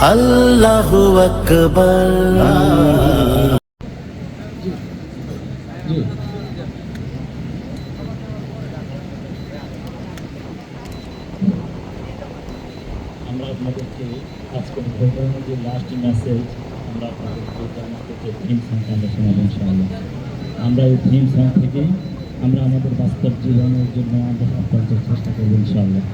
আল্লাহু আকবার। আমরা আপনাদেরকে আজকের প্রোগ্রামের যে লাস্ট মেসেজ আমরা আপনাদেরকে জানাতে থিম সংটা আমরা শোনাবো ইনশাআল্লাহ। আমরা এই থিম সং থেকে আমরা আমাদের বাস্তব জীবনের জন্য আমরা আপনাদের চেষ্টা করবো ইনশাআল্লাহ।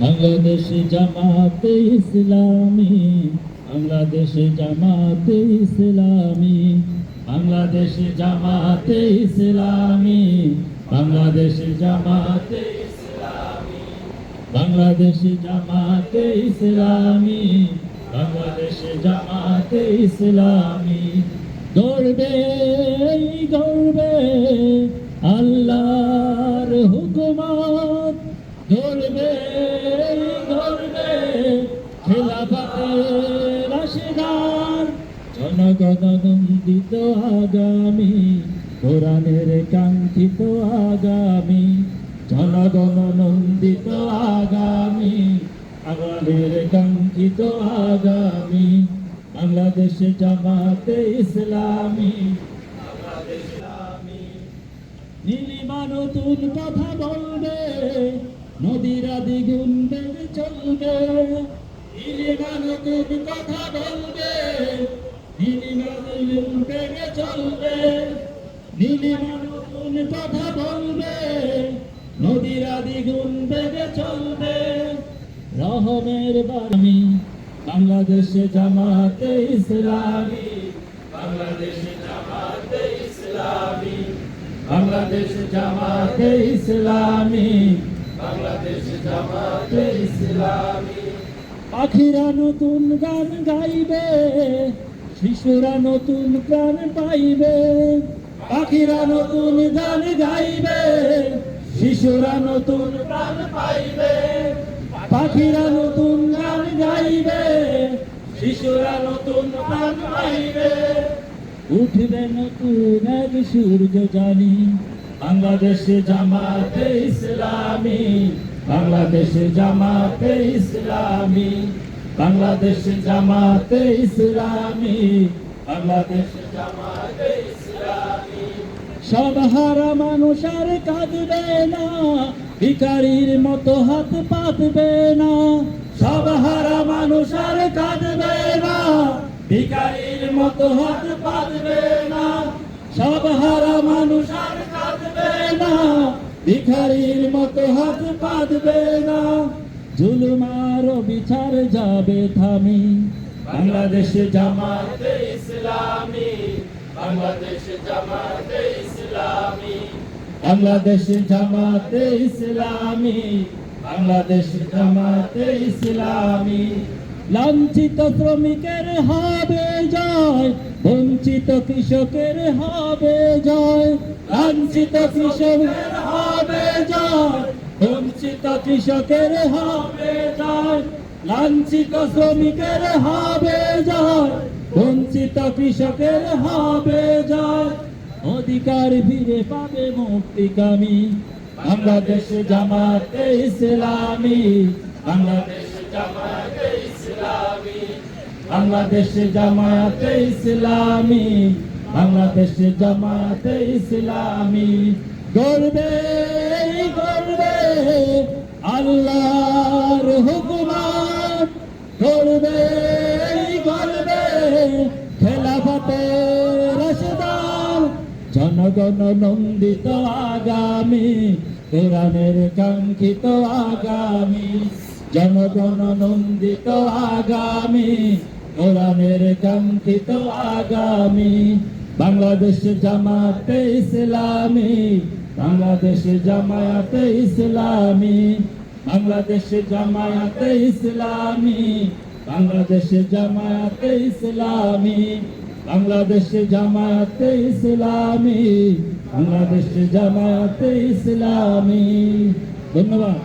বাংলাদেশ জামাতে ইসলামী, বাংলাদেশ জামাতে ইসলামী, বাংলাদেশ জামাতে ইসলামী, বাংলাদেশ জামাতে ইসলামী, বাংলাদেশ জামাতে ইসলামী, বাংলাদেশ জামাতে ইসলামী। গর্বে গর্বে আল্লাহর হুকুমত, গর্বে গর্বে খেলাফতে রাশিদার, জনগণ নন্দিত আগামী, কোরআনের কাঙ্ক্ষিত আগামী, জনগণ নন্দিত আগামী, কোরআনের কাঙ্ক্ষিত আগামী। বাংলাদেশ জামাতে ইসলামী, বাংলাদেশ ইসলামী। নীলিমা নতুন কথা বলবে, নদীরা দ্বিগুণ বেগে চলবে, নীলিমা নতুন কথা বলবে, নীলিমা দ্বিগুণ বেগে চলবে, নীলিমা নতুন কথা বলবে, নদীরা দ্বিগুণ বেগে চলবে। রহমের বাণী বাংলাদেশ জামাতে ইসলামী, বাংলাদেশ জামাতে ইসলামী, বাংলাদেশ জামাতে ইসলামী, বাংলাদেশ জামাতে ইসলামী। পাখিরা নতুন গান গাইবে, শিশুরা নতুন প্রাণ পাইবে, পাখিরা নতুন গান গাইবে, শিশুরা নতুন প্রাণ পাইবে, পাখিরা নতুন গান গাইবে, শিশুরা নতুন প্রাণ পাইবে। উঠবে নতুন এক সূর্য জানি, বাংলাদেশ জামাতে ইসলামী, বাংলাদেশ জামাতে ইসলামী, বাংলাদেশ জামাতে ইসলামী, বাংলাদেশ জামাতে ইসলামী। সব হারা মানুষ আর কাঁদবে না, ভিখারির মতো হাত পাতবে না, সব হারা মানুষ আর কাঁদবে না, ভিখারির মতো হাত পাতবে না, সব হারা মানুষ আর কাঁদবে না, ভিখারির মতো হাত পাতবে না। জুলুম আর বিচার যাবে থামি, বাংলাদেশ জামাতে ইসলামী, বাংলাদেশ জামাতে ইসলামী, বাংলাদেশ জামাতে ইসলামী, বাংলাদেশ জামাতে ইসলামী। লাঞ্ছিত শ্রমিকের হবে জয়, বঞ্চিত কৃষকের হবে জয়, লাঞ্ছিত কৃষকের হবে জয়, বঞ্চিত কৃষকের হবে জয়, লাঞ্ছিত শ্রমিকের হবে জয়, বঞ্চিত কৃষকের হবে জয়। অধিকার ফিরে পাবে মুক্তিকামী, বাংলাদেশ জামাতে ইসলামী, বাংলাদেশ জামাতে ইসলামী, বাংলাদেশ জামাতে ইসলামী, বাংলাদেশ জামাতে ইসলামী। গর্বে গর্বে আল্লাহর হুকুমত, গর্বে গর্বে খেলাফতে রাশিদার, জনগণ নন্দিত আগামী, কোরআনের কাঙ্ক্ষিত আগামী, জনগণ নন্দিত আগামী, কোরআনের কাঙ্ক্ষিত আগামী। বাংলাদেশ জামাতে ইসলামী, বাংলাদেশ জামায়াতে ইসলামী, বাংলাদেশ জামায়াতে ইসলামী, বাংলাদেশ জামায়াতে ইসলামী, বাংলাদেশ জামায়াতে ইসলামী, বাংলাদেশ জামায়াতে ইসলামী। ধন্যবাদ।